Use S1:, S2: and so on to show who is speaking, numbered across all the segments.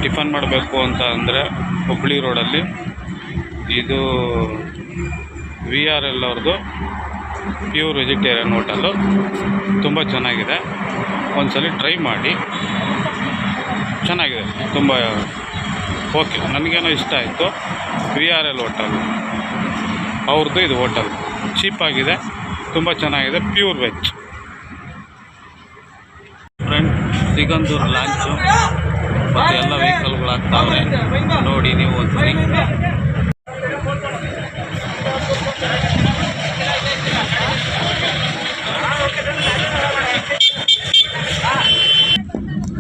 S1: Tiffin ಮಾಡಬೇಕು ಅಂತ ಅಂದರೆ ಹುಬ್ಬಳ್ಳಿ ರೋಡಲ್ಲಿ ಇದು VRL ಅವ್ರದ್ದು ಪ್ಯೂರ್ ವೆಜಿಟೇರಿಯನ್ ಹೋಟೆಲ್ಲು. ತುಂಬ ಚೆನ್ನಾಗಿದೆ, ಒಂದ್ಸಲ ಟ್ರೈ ಮಾಡಿ. ಚೆನ್ನಾಗಿದೆ, ತುಂಬ ಓಕೆ, ನನಗೇನೋ ಇಷ್ಟ ಆಯಿತು. VRL ಹೋಟೆಲ್ ಅವ್ರದ್ದು ಇದು ಹೋಟೆಲ್ ಚೀಪಾಗಿದೆ, ತುಂಬ ಚೆನ್ನಾಗಿದೆ, pure veg. Friend, Sigandur launch ಮತ್ತು ಎಲ್ಲ ವೆಹಿಕಲ್ಗಳಾಗ್ತಾವೆ ನೋಡಿ ನೀವು ಒಂದ್ಸರಿ.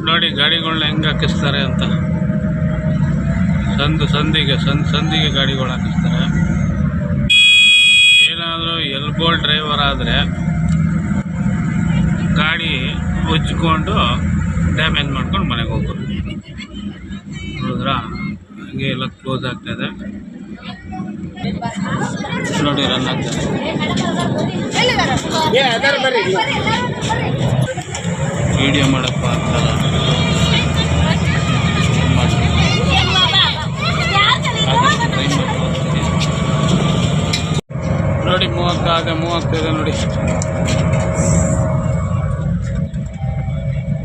S1: ನೋಡಿ ಗಾಡಿಗಳನ್ನ ಹೆಂಗೆ ಹಾಕಿಸ್ತಾರೆ ಅಂತ. ಸಂದಿಗೆ ಗಾಡಿಗಳು ಹಾಕಿಸ್ತಾರೆ. ಏನಾದರೂ ಎಲ್ಬೋಲ್ ಡ್ರೈವರ್ ಆದರೆ ಗಾಡಿ ಉಜ್ಜಿಕೊಂಡು ಡ್ಯಾಮೇಜ್ ಮಾಡ್ಕೊಂಡು ಮನೆಗೆ ಹೋಗೋದು. ನೋಡಿದ್ರಾ, ಹಂಗೆ ಎಲ್ಲ ಕ್ಲೋಸ್ ಆಗ್ತಾಯಿದೆ ನೋಡಿ, ರನ್ ಆಗ್ತದೆ. ವಿಡಿಯೋ ಮಾಡಪ್ಪ ಅಂತಲ್ಲ ನೋಡಿ, ಮೂವ್ ಆಗ್ತಿದೆ ನೋಡಿ.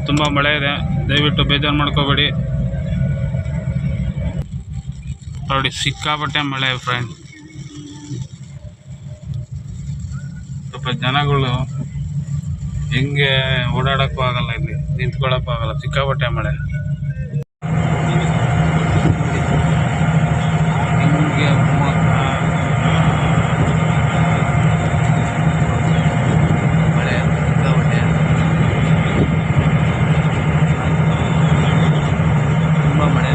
S1: ತುಂಬ ಮಳೆ ಇದೆ, ದಯವಿಟ್ಟು ಬೇಜಾರು ಮಾಡ್ಕೋಬೇಡಿ. ನೋಡಿ ಸಿಕ್ಕಾಪಟ್ಟೆ ಮಳೆ ಫ್ರೆಂಡ್. ಸ್ವಲ್ಪ ಜನಗಳು ಹೆಂಗೆ ಓಡಾಡೋಕ್ಕೂ ಆಗಲ್ಲ, ಇಲ್ಲಿ ನಿಂತ್ಕೊಳ್ಳೋಕ್ಕೂ ಆಗಲ್ಲ, ಸಿಕ್ಕಾಪಟ್ಟೆ ಮಳೆ. ಹಿಂಗೆ ಮಳೆ ಸಿಕ್ಕಾಪಟ್ಟೆ, ತುಂಬ ಮಳೆ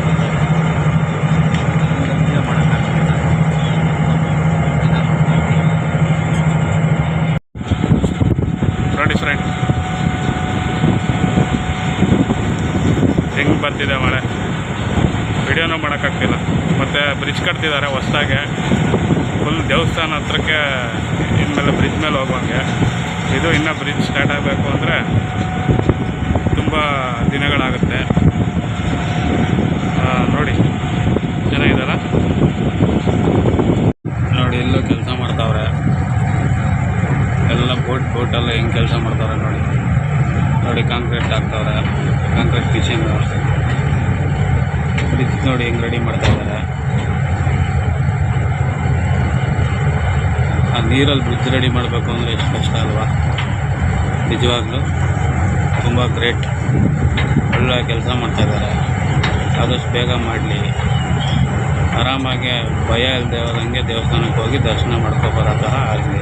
S1: ನೋಡಿ ಫ್ರೆಂಡ್, ಹೆಂಗೆ ಬರ್ತಿದೆ ಮಳೆ. ವಿಡಿಯೋನೂ ಮಾಡೋಕ್ಕಾಗ್ತಿಲ್ಲ. ಮತ್ತು ಬ್ರಿಡ್ಜ್ ಕಟ್ತಿದ್ದಾರೆ ಹೊಸ್ದಾಗೆ, ಫುಲ್ ದೇವಸ್ಥಾನ ಹತ್ರಕ್ಕೆ ಇನ್ಮೇಲೆ ಬ್ರಿಡ್ಜ್ ಮೇಲೆ ಹೋಗುವಂಗೆ. ಇದು ಇನ್ನೂ ಬ್ರಿಡ್ಜ್ ಸ್ಟಾರ್ಟ್ ಆಗಬೇಕು ಅಂದರೆ ತುಂಬ ದಿನಗಳಾಗುತ್ತೆ. ನೋಡಿ ಚೆನ್ನಾಗಿದೆಲ್ಲ. ನೋಡಿ ಎಲ್ಲೂ ಕೆಲಸ ಮಾಡ್ತಾವ್ರೆ, ಎಲ್ಲ ಬೋಟೆಲ್ಲ ಹೆಂಗೆ ಕೆಲಸ ಮಾಡ್ತಾವ್ರೆ ನೋಡಿ. ಕಾಂಕ್ರೀಟ್ ಹಾಕ್ತಾವ್ರೆ, ಕಾಂಕ್ರೀಟ್ ಕಿಚನ್ ಬ್ರಿಡ್ಜ್ ನೋಡಿ ಹೆಂಗೆ ರೆಡಿ ಮಾಡ್ತಾ ಇದ್ದಾರೆ. ಆ ನೀರಲ್ಲಿ ಬ್ರಿಡ್ಜ್ ರೆಡಿ ಮಾಡಬೇಕು ಅಂದರೆ ಎಷ್ಟು ಕಷ್ಟ ಅಲ್ವಾ. ನಿಜವಾಗ್ಲೂ ತುಂಬ ಗ್ರೇಟ್, ಒಳ್ಳೆ ಕೆಲಸ ಮಾಡ್ತಾಯಿದ್ದಾರೆ. ಆದಷ್ಟು ಬೇಗ ಮಾಡಲಿ, ಆರಾಮಾಗಿ ಭಯ ಇಲ್ಲದೆ ಹೋದಂಗೆ ದೇವಸ್ಥಾನಕ್ಕೆ ಹೋಗಿ ದರ್ಶನ ಮಾಡ್ಕೊಬರೋ ಥರ ಆಗಲಿ.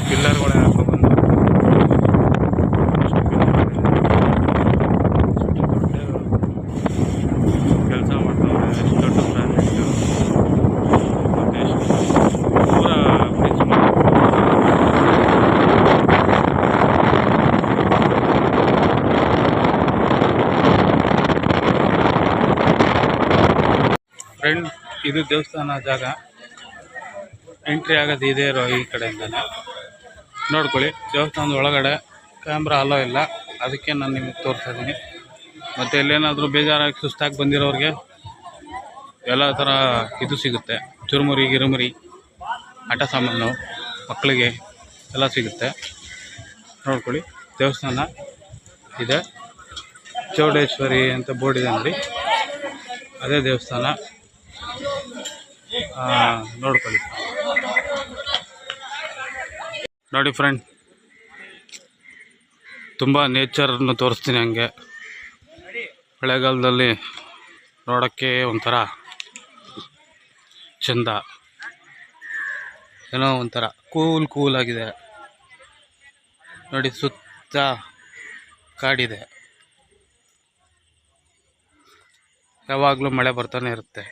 S1: ಪಿಲ್ಲರ್ಗಳೇ ಹಾಕೋಬಂದು ಕೆಲಸ ಮಾಡ್ತಾವ್ರೆ. ಎಷ್ಟು ದೊಡ್ಡ ಪ್ರಾಜೆಕ್ಟು, ಮತ್ತು ಎಷ್ಟು ಪೂರ ಬ್ರಿಡ್ಜ್ ಫ್ರೆಂಡ್. ಇದು ದೇವಸ್ಥಾನ ಜಾಗ, ಎಂಟ್ರಿ ಆಗೋದು ಇದೇ ಇರೋ ಈ ಕಡೆಯಿಂದನೇ ನೋಡ್ಕೊಳ್ಳಿ. ದೇವಸ್ಥಾನದ ಒಳಗಡೆ ಕ್ಯಾಮ್ರಾ ಅಲೋ ಇಲ್ಲ, ಅದಕ್ಕೆ ನಾನು ನಿಮಗೆ ತೋರಿಸ್ತಾ ಇದ್ದೀನಿ. ಮತ್ತು ಎಲ್ಲೇನಾದರೂ ಬೇಜಾರಾಗಿ ಸುಸ್ತಾಗಿ ಬಂದಿರೋರಿಗೆ ಎಲ್ಲ ಥರ ಇದು ಸಿಗುತ್ತೆ, ಚುರುಮುರಿ ಗಿರುಮುರಿ ಆಟ ಸಾಮಾನು ಮಕ್ಕಳಿಗೆ ಎಲ್ಲ ಸಿಗುತ್ತೆ. ನೋಡ್ಕೊಳ್ಳಿ, ದೇವಸ್ಥಾನ ಇದೆ, ಚೌಡೇಶ್ವರಿ ಅಂತ ಬೋರ್ಡ್ ಇದೆ ನೋಡಿ, ಅದೇ ದೇವಸ್ಥಾನ. ನೋಡ್ಕೊಳ್ಳಿ ನೋಡಿ ಫ್ರೆಂಡ್, ತುಂಬ ನೇಚರನ್ನು ತೋರಿಸ್ತೀನಿ. ಹಂಗೆ ಮಳೆಗಾಲದಲ್ಲಿ ನೋಡೋಕ್ಕೆ ಒಂಥರ ಚೆಂದ, ಏನೋ ಒಂಥರ ಕೂಲಾಗಿದೆ ನೋಡಿ. ಸುತ್ತ ಕಾಡಿದೆ, ಯಾವಾಗಲೂ ಮಳೆ ಬರ್ತಾನೆ ಇರುತ್ತೆ.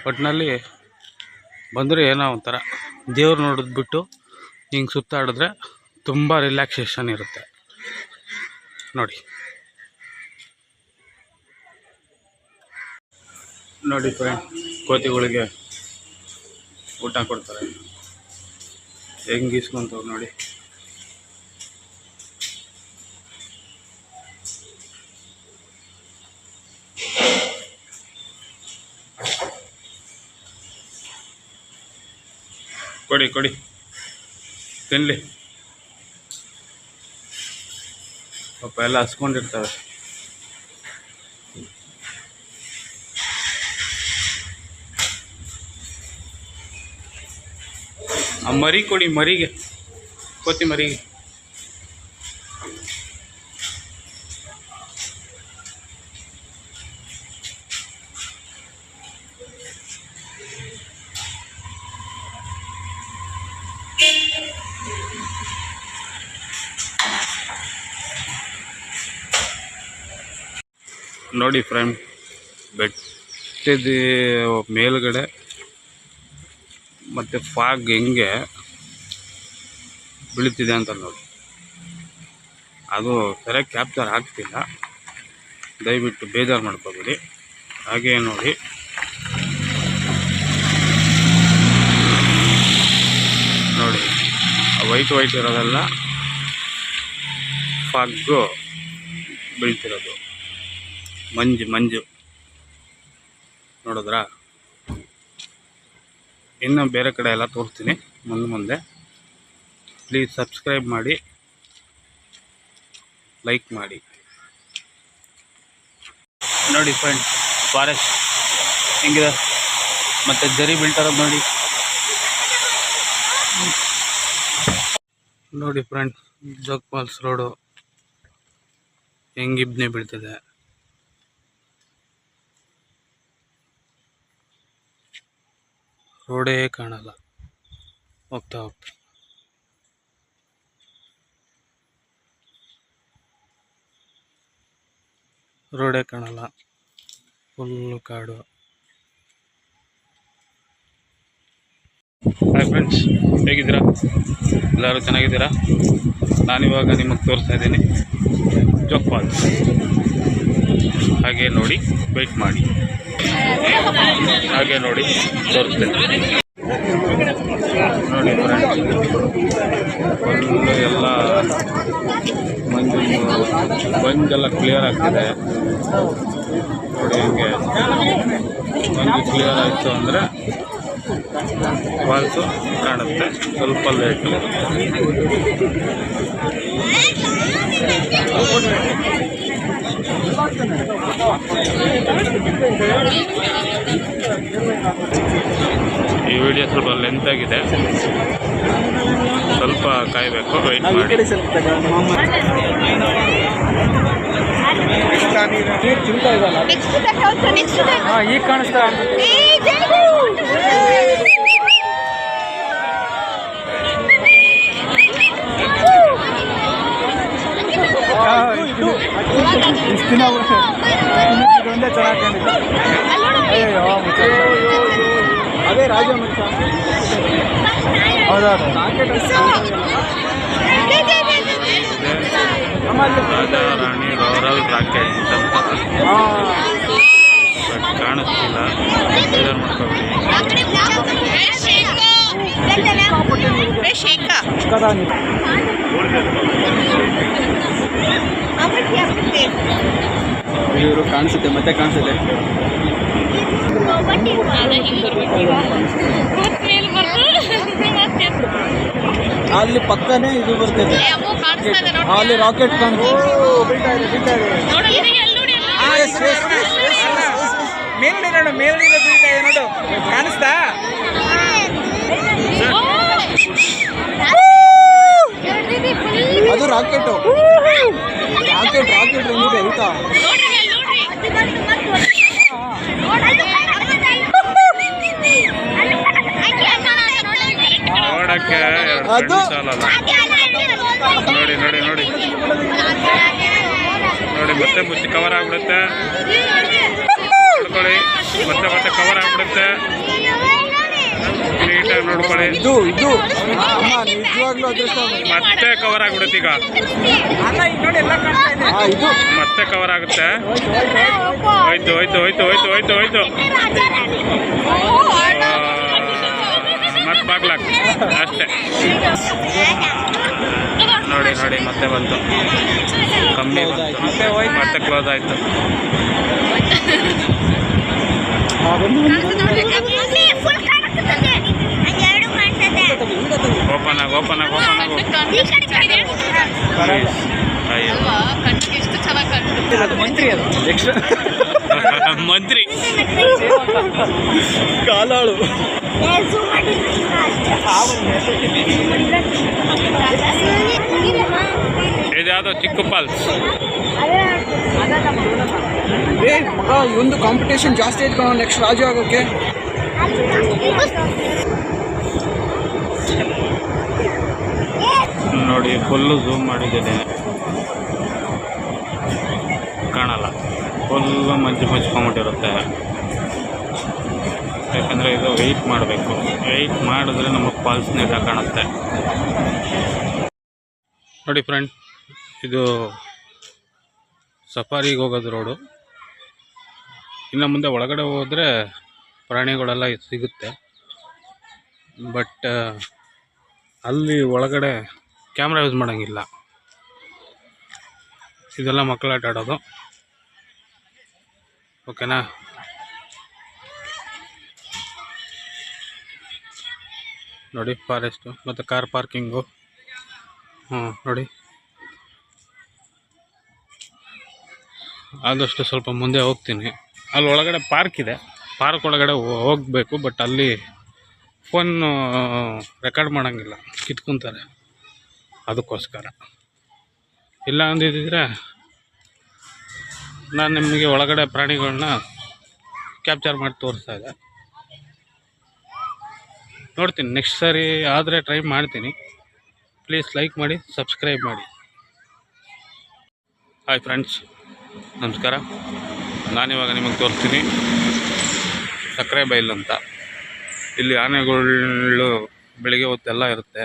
S1: ಒಟ್ಟಿನಲ್ಲಿ ಬಂದರೆ ಏನೋ ಒಂಥರ ದೇವ್ರು ನೋಡಿದ್ಬಿಟ್ಟು ಹಿಂಗೆ ಸುತ್ತಾಡಿದ್ರೆ ತುಂಬ ರಿಲ್ಯಾಕ್ಸೇಷನ್ ಇರುತ್ತೆ ನೋಡಿ. ನೋಡಿ ಫ್ರೆಂಡ್, ಕೋತಿಗಳಿಗೆ ಊಟ ಕೊಡ್ತಾರೆ, ಹೆಂಗೆ ಇಸ್ಕೊಂತವ್ರು ನೋಡಿ. ಕೊಡಿ ಕೊಡಿ ತಿನ್ನಲಿ. ಪಾಪ ಎಲ್ಲ ಹಸ್ಕೊಂಡಿರ್ತವೆ. ಆ ಮರಿ ಕೊಡಿ, ಮರಿಗೆ, ಕೋತಿ ಮರಿಗೆ. ನೋಡಿ ಫ್ರೆಂಡ್, ಬೆಟ್ಟದ ಮೇಲ್ಗಡೆ ಮತ್ತು ಫಾಗ್ ಹೆಂಗೆ ಬೀಳ್ತಿದೆ ಅಂತ ನೋಡಿ. ಅದು ಸರಿಯಾಗಿ ಕ್ಯಾಪ್ಚರ್ ಆಗ್ತಿಲ್ಲ, ದಯವಿಟ್ಟು ಬೇಜಾರು ಮಾಡ್ಕೋಬೇಡಿ. ಹಾಗೇ ನೋಡಿ, ನೋಡಿ ವೈಟ್ ವೈಟ್ ಇರೋದೆಲ್ಲ ಫಾಗ್ಗು ಬೀಳ್ತಿರೋದು, ಮಂಜು ಮಂಜು ನೋಡಿದ್ರಾ. ಇನ್ನು ಬೇರೆ ಕಡೆ ಎಲ್ಲ ತೋರಿಸ್ತೀನಿ ಮುಂದೆ. ಪ್ಲೀಸ್ ಸಬ್ಸ್ಕ್ರೈಬ್ ಮಾಡಿ, ಲೈಕ್ ಮಾಡಿ. ನೋಡಿ ಫ್ರೆಂಡ್, ಫಾರೆಸ್ಟ್ ಹೆಂಗಿದೆ, ಮತ್ತು ಜರಿ ಬೀಳ್ತಾರದು ನೋಡಿ. ನೋಡಿ ಫ್ರೆಂಡ್, ಜೋಗ್ ಫಾಲ್ಸ್ ರೋಡು ಹೆಂಗೆ ಇಬ್ಬನೇ ಬೀಳ್ತಿದೆ. ರೋಡೇ ಕಾಣಲ್ಲ ಹೋಗ್ತಾ ಹೋಗ್ತಾ. ರೋಡೇ ಕಾಣಲ್ಲ, ಫುಲ್ಲು ಕಾಡು. ಹಾಯ್ ಫ್ರೆಂಡ್ಸ್, ಹೇಗಿದ್ದೀರಾ? ಎಲ್ಲರೂ ಚೆನ್ನಾಗಿದ್ದೀರಾ? ನಾನಿವಾಗ ನಿಮಗೆ ತೋರಿಸ್ತಾ ಇದ್ದೀನಿ ಜೋಗ್ ಫಾಲ್ಸ್. ಹಾಗೆ ನೋಡಿ, ವೆಯ್ಟ್ ಮಾಡಿ, ಹಾಗೆ ನೋಡಿ ತೋರಿಸ್ತೇನೆ. ನೋಡಿ ಫ್ರೆಂಡ್ಸ್, ಫುಲ್ಲು ಎಲ್ಲ ಮಂಜೆಲ್ಲ ಕ್ಲಿಯರ್ ಆಗ್ತಿದೆ ನೋಡಿ. ಹೀಗೆ ಮಂಜು ಕ್ಲಿಯರ್ ಆಯಿತು ಅಂದರೆ ಫಾಲ್ಸು ಕಾಣುತ್ತೆ. ಸ್ವಲ್ಪ ಲೇಟು. ಈ ವಿಡಿಯೋ ಸ್ವಲ್ಪ ಲೆಂತ್ ಆಗಿದೆ, ಸ್ವಲ್ಪ ಕಾಯಬೇಕು, ವೆಯ್ಟ್ ಮಾಡಿ. ಈಗ ಕಾಣಿಸ್ತಾ ಇಷ್ಟು ದಿನ ಒಂದೇ ಚೆನ್ನಾಗಿ ಅದೇ ರಾಜ ಹೌದೌದು. ರಾಜಾ ರಾಣಿ ರೋರಲ್ ರಾಕೆಟ್ ಅಂತ ಕಾಣಿಸ್ತಿಲ್ಲ, ಬೇಜಾರು ಮಾಡ್ಕೋಬೇಡಿ. ಇವರು ಕಾಣಿಸುತ್ತೆ, ಮತ್ತೆ ಕಾಣಿಸುತ್ತೆ. ಅಲ್ಲಿ ಪಕ್ಕನೇ ಇದು ಬರ್ತದೆ, ಅಲ್ಲಿ ರಾಕೆಟ್ ಮೇಲ್ಗಡೆ ನೋಡು, ಮೇಲ್ಗಡೆ ಬೀಳ್ತಾ ಇದೆ ನೋಡು, ಕಾಣಿಸ್ತಾ? ಅದು ರಾಕೆಟ್ ರಾಕೆಟ್ ರಾಕೆಟ್ ಹೆಂಗಿದೆ ಆಯ್ತಾ? ನೋಡಕ್ಕೆ ನೋಡಿ ನೋಡಿ ನೋಡಿ ನೋಡಿ, ಮತ್ತೆ ಮುಚ್ಚಿ ಕವರ್ ಆಗ್ಬಿಡುತ್ತೆ. ನೋಡ್ಕೊಳ್ಳಿ, ಮತ್ತೆ ಮತ್ತೆ ಕವರ್ ಆಗ್ಬಿಡುತ್ತೆ. ನೀಟಾಗಿ ನೋಡ್ಕೊಳ್ಳಿ.
S2: ಇದು ನಿಜವಾಗ್ಲೂ ಅದೃಷ್ಟ.
S1: ಮತ್ತೆ ಕವರ್ ಆಗ್ಬಿಡುತ್ತೆ ಈಗ.
S2: ಇದು
S1: ಮತ್ತೆ ಕವರ್ ಆಗುತ್ತೆ. ಹೋಯ್ತು ಹೋಯ್ತು ಹೋಯ್ತು ಹೋಯ್ತು ಹೋಯ್ತು ಹೋಯ್ತು. ಮತ್ತೆ ಬಾಗ್ಲಾಕ್ ಅಷ್ಟೇ. ನೋಡಿ ನೋಡಿ ಮತ್ತೆ ಬಂತು, ಕಮ್ಮಿ ಬಂತು, ಮತ್ತೆ ಕ್ಲೋಸ್ ಆಯ್ತು. ಓಪನ್ ಆಗಿ ಓಪನ್ ಆಗಿ ಓಪನ್ ಆಗು. ಮಂತ್ರಿ
S2: ಕಾಲಾಳು.
S1: ಇದ್ಯಾವುದೋ ಚಿಕ್ಕ ಫಾಲ್ಸ್.
S2: ಮಗ ಒಂದು ಕಾಂಪಿಟೇಷನ್ ಜಾಸ್ತಿ ಐತ್ಕೊಂಡು ನೆಕ್ಸ್ಟ್ ರಾಜು ಆಗೋಕ್ಕೆ.
S1: ನೋಡಿ ಫುಲ್ಲು ಝೂಮ್ ಮಾಡಿದ್ದೇನೆ, ಕಾಣಲ್ಲ. ಫುಲ್ಲು ಮಂಜು ಮುಚ್ಕೊಂಬಿಟ್ಟಿರುತ್ತೆ. ಯಾಕಂದರೆ ಇದು ವೆಯ್ಟ್ ಮಾಡಬೇಕು. ವೆಯ್ಟ್ ಮಾಡಿದ್ರೆ ನಮಗೆ ಫಾಲ್ಸ್ ನೀಟಾಗಿ ಕಾಣುತ್ತೆ. ನೋಡಿ ಫ್ರೆಂಡ್, ಇದು ಸಫಾರಿಗೆ ಹೋಗೋದು ರೋಡು. ಇನ್ನು ಮುಂದೆ ಒಳಗಡೆ ಹೋದರೆ ಪ್ರಾಣಿಗಳೆಲ್ಲ ಸಿಗುತ್ತೆ. ಬಟ್ ಅಲ್ಲಿ ಒಳಗಡೆ ಕ್ಯಾಮ್ರಾ ಯೂಸ್ ಮಾಡೋಂಗಿಲ್ಲ. ಇದೆಲ್ಲ ಮಕ್ಕಳು ಆಟ ಆಡೋದು. ಓಕೆನಾ? ನೋಡಿ ಫಾರೆಸ್ಟು ಮತ್ತು ಕಾರ್ ಪಾರ್ಕಿಂಗು. ನೋಡಿ, ಆದಷ್ಟು ಸ್ವಲ್ಪ ಮುಂದೆ ಹೋಗ್ತೀನಿ. ಅಲ್ಲಿ ಒಳಗಡೆ ಪಾರ್ಕ್ ಇದೆ. ಪಾರ್ಕ್ ಒಳಗಡೆ ಹೋಗಬೇಕು. ಬಟ್ ಅಲ್ಲಿ ಫೋನ್ನು ರೆಕಾರ್ಡ್ ಮಾಡೋಂಗಿಲ್ಲ, ಕಿತ್ಕೊತಾರೆ. ಅದಕ್ಕೋಸ್ಕರ. ಇಲ್ಲ ಅಂದಿದ್ದರೆ ನಾನು ನಿಮಗೆ ಒಳಗಡೆ ಪ್ರಾಣಿಗಳನ್ನ ಕ್ಯಾಪ್ಚರ್ ಮಾಡಿ ತೋರಿಸ್ತಾ ಇದ್ದೆ. ನೋಡ್ತೀನಿ, ನೆಕ್ಸ್ಟ್ ಸಾರಿ ಆದರೆ ಟ್ರೈ ಮಾಡ್ತೀನಿ. ಪ್ಲೀಸ್ ಲೈಕ್ ಮಾಡಿ, ಸಬ್ಸ್ಕ್ರೈಬ್ ಮಾಡಿ. ಹಾಯ್ ಫ್ರೆಂಡ್ಸ್, ನಮಸ್ಕಾರ. ನಾನಿವಾಗ ನಿಮಗೆ ತೋರಿಸ್ತೀನಿ ಸಕ್ಕರೆಬೈಲು ಅಂತ. ಇಲ್ಲಿ ಆನೆಗಳು ಬೆಳಿಗ್ಗೆ ಹೊತ್ತೆಲ್ಲ ಇರುತ್ತೆ.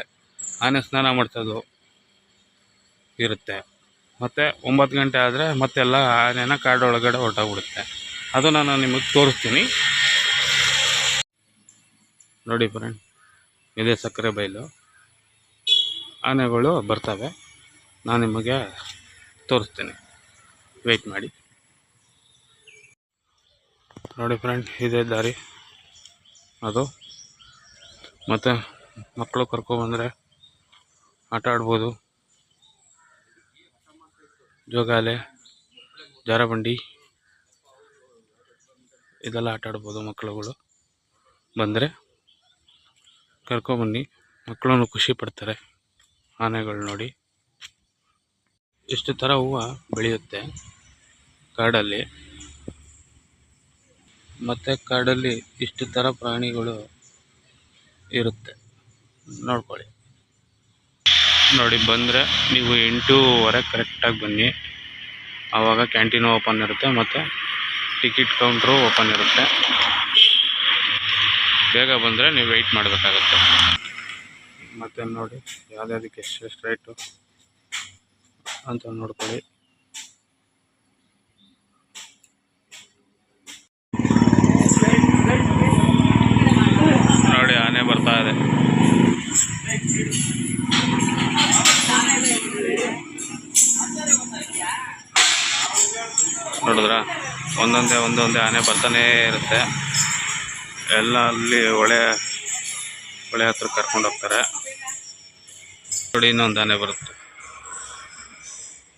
S1: ಆನೆ ಸ್ನಾನ ಮಾಡಿಸೋದು ಇರುತ್ತೆ. ಮತ್ತು 9 ಗಂಟೆ ಆದರೆ ಮತ್ತೆಲ್ಲ ಆನೆನ ಕಾಡೊಳಗಡೆ ಹೊರಟೋಗ್ಬಿಡುತ್ತೆ. ಅದು ನಾನು ನಿಮಗೆ ತೋರಿಸ್ತೀನಿ. ನೋಡಿ ಫ್ರೆಂಡ್, ಇದೇ ಸಕ್ಕರೆಬೈಲು. ಆನೆಗಳು ಬರ್ತವೆ, ನಾನು ನಿಮಗೆ ತೋರಿಸ್ತೀನಿ. ವೆಯ್ಟ್ ಮಾಡಿ. ನೋಡಿ ಫ್ರೆಂಡ್, ಇದೇ ದಾರಿ ಅದು. ಮತ್ತು ಮಕ್ಕಳು ಕರ್ಕೊಬಂದರೆ ಆಟ ಆಡ್ಬೋದು. ಜೋಗಾಲೆ, ಜಾರಬಂಡಿ ಇದೆಲ್ಲ ಆಟ ಆಡ್ಬೋದು. ಮಕ್ಕಳುಗಳು ಬಂದರೆ ಕರ್ಕೊಬನ್ನಿ, ಮಕ್ಕಳನ್ನು ಖುಷಿ ಪಡ್ತಾರೆ. ಆನೆಗಳು ನೋಡಿ ಇಷ್ಟು ಥರ ಹೂವು ಬೆಳೆಯುತ್ತೆ ಕಾಡಲ್ಲಿ. ಮತ್ತು ಕಾಡಲ್ಲಿ ಇಷ್ಟು ಥರ ಪ್ರಾಣಿಗಳು ಇರುತ್ತೆ, ನೋಡ್ಕೊಳ್ಳಿ. ನೋಡಿ, ಬಂದರೆ ನೀವು 8:15 ಕರೆಕ್ಟಾಗಿ ಬನ್ನಿ. ಆವಾಗ ಕ್ಯಾಂಟೀನು ಓಪನ್ ಇರುತ್ತೆ ಮತ್ತು ಟಿಕೆಟ್ ಕೌಂಟ್ರು ಓಪನ್ ಇರುತ್ತೆ. ಬೇಗ ಬಂದರೆ ನೀವು ವೆಯ್ಟ್ ಮಾಡಬೇಕಾಗತ್ತೆ. ಮತ್ತು ನೋಡಿ, ಯಾವುದಕ್ಕೆ ಎಷ್ಟು ರೇಟು ಅಂತ ನೋಡ್ಕೊಳ್ಳಿ. ನೋಡಿ, ಆನೆ ಬರ್ತಾ ಇದೆ. ನೋಡಿದ್ರಾ, ಒಂದೊಂದೇ ಆನೆ ಬರ್ತಾನೇ ಇರುತ್ತೆ. ಎಲ್ಲ ಅಲ್ಲಿ ಹೊಳೆ ಹತ್ರ ಕರ್ಕೊಂಡು ಹೋಗ್ತಾರೆ. ನೋಡಿ, ಇನ್ನೊಂದು ಆನೆ ಬರುತ್ತೆ,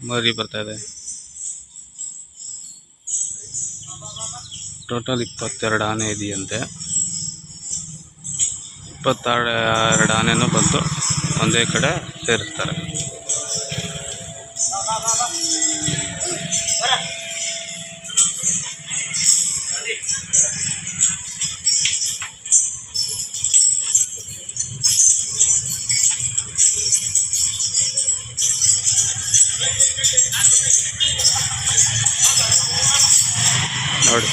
S1: ಮರಿ ಬರ್ತಾಯಿದೆ. ಟೋಟಲ್ 22 ಆನೆ ಇದೆಯಂತೆ. 22 ಆನೆನೂ ಬಂದು ಒಂದೇ ಕಡೆ ಸೇರಿಸ್ತಾರೆ. ನೋಡಿ,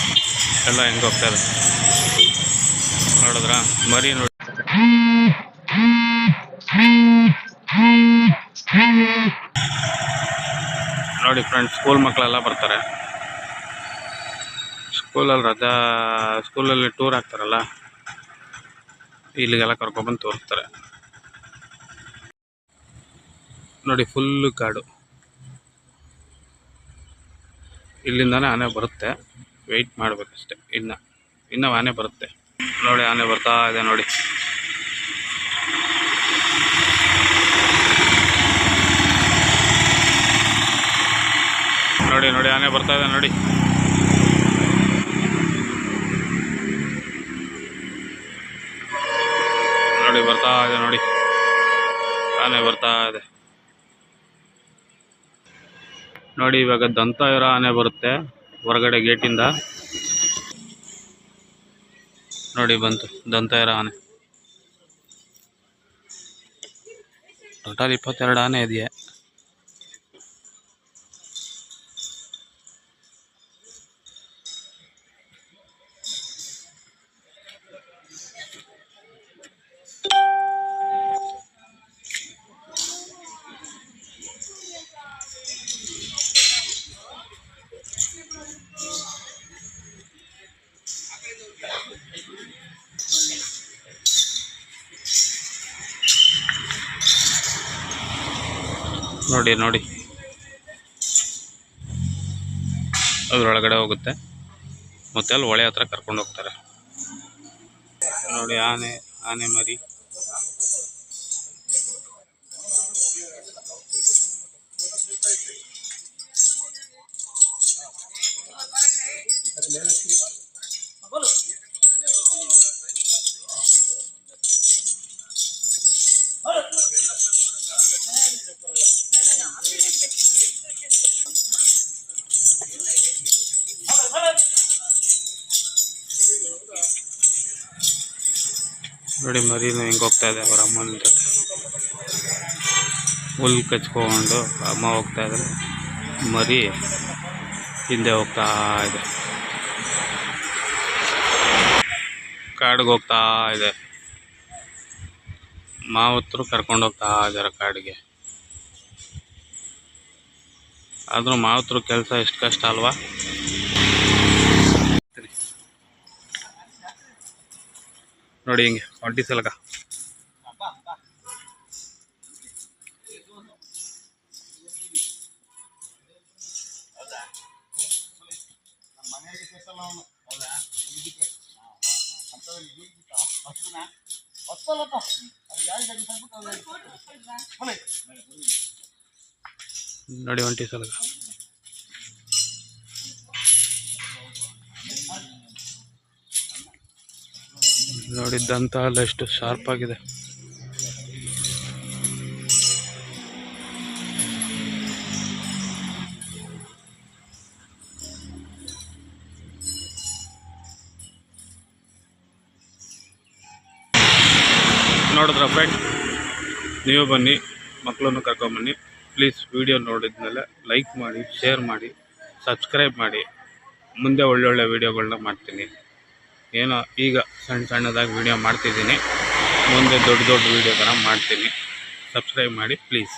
S1: ಎಲ್ಲ ಹೆಂಗೆ ಹೋಗ್ತಾರೆ ನೋಡಿದ್ರಾ ಮರಿ ನೋಡಿ. ನೋಡಿ ಫ್ರೆಂಡ್ಸ್, ಸ್ಕೂಲ್ ಮಕ್ಕಳೆಲ್ಲ ಬರ್ತಾರೆ. ಸ್ಕೂಲಲ್ಲಿ ಟೂರ್ ಹಾಕ್ತಾರಲ್ಲ, ಇಲ್ಲಿಗೆಲ್ಲ ಕರ್ಕೊಬಂದು ತೋರಿಸ್ತಾರೆ. ನೋಡಿ ಫುಲ್ಲು ಕಾಡು. ಇಲ್ಲಿಂದಾನೇ ಆನೆ ಬರುತ್ತೆ, ವೆಯ್ಟ್ ಮಾಡಬೇಕಷ್ಟೆ. ಇನ್ನು ಆನೆ ಬರುತ್ತೆ. ನೋಡಿ ಆನೆ ಬರ್ತಾ ಇದೆ ನೋಡಿ. ನೋಡಿ ಆನೆ ಬರ್ತಾ ಇದೆ ನೋಡಿ. ನೋಡಿ ಬರ್ತಾ ಇದೆ ನೋಡಿ, ಆನೆ ಬರ್ತಾ ಇದೆ ನೋಡಿ. ಇವಾಗ ದಂತ ಇರೋ ಆನೆ ಬರುತ್ತೆ ಹೊರಗಡೆ ಗೇಟಿಂದ. ನೋಡಿ ಬಂತು ದಂತ ಇರೋ ಆನೆ. ಟೋಟಲ್ 22 ಆನೆ ಇದೆಯಾ. ನೋಡಿ ಅದ್ರೊಳಗಡೆ ಹೋಗುತ್ತೆ, ಮತ್ತೆ ಅಲ್ಲಿ ಹೊಳೆ ಹತ್ರ ಕರ್ಕೊಂಡು ಹೋಗ್ತಾರೆ. ನೋಡಿ ಆನೆ ಮರಿ. ನೋಡಿ ಮರಿನು ಹೆಂಗೆ ಹೋಗ್ತಾ ಇದೆ ಅವ್ರ ಅಮ್ಮನ ಜೊತೆ. ಹುಲ್ಲು ಕಚ್ಕೊಂಡು ಅಮ್ಮ ಹೋಗ್ತಾ ಇದ್ದಾರೆ, ಮರಿ ಹಿಂದೆ ಹೋಗ್ತಾ ಇದೆ. ಕಾಡಿಗೆ ಹೋಗ್ತಾ ಇದೆ. ಮಾವತ್ತರು ಕರ್ಕೊಂಡು ಹೋಗ್ತಾ ಇದ್ದಾರೆ ಕಾಡಿಗೆ. ಆದರೂ ಮಾವತ್ತರು ಕೆಲಸ ಎಷ್ಟು ಕಷ್ಟ ಅಲ್ವಾ. ನೋಡಿ ಹಿಂಗೆ ಒಂಟಿ ಸಲಗ. ನೋಡಿ ಒಂಟಿ ಸಲಗ. ನೋಡಿದ್ದಂತ ಅಲ್ಲ ಎಷ್ಟು ಶಾರ್ಪ್ ಆಗಿದೆ. ನೋಡಿದ್ರ ಫ್ರೆಂಡ್, ನೀವು ಬನ್ನಿ, ಮಕ್ಕಳನ್ನು ಕರ್ಕೊಂಬನ್ನಿ. ಪ್ಲೀಸ್ ವಿಡಿಯೋ ನೋಡಿದ್ಮೇಲೆ ಲೈಕ್ ಮಾಡಿ, ಶೇರ್ ಮಾಡಿ, ಸಬ್ಸ್ಕ್ರೈಬ್ ಮಾಡಿ. ಮುಂದೆ ಒಳ್ಳೊಳ್ಳೆ ವಿಡಿಯೋಗಳನ್ನ ಮಾಡ್ತೀನಿ. ಏನೋ ಈಗ ಸಣ್ಣದಾಗಿ ವಿಡಿಯೋ ಮಾಡ್ತಿದ್ದೀನಿ, ಮುಂದೆ ದೊಡ್ಡ ವಿಡಿಯೋ ಥರ ಮಾಡ್ತೀನಿ. ಸಬ್ಸ್ಕ್ರೈಬ್ ಮಾಡಿ ಪ್ಲೀಸ್.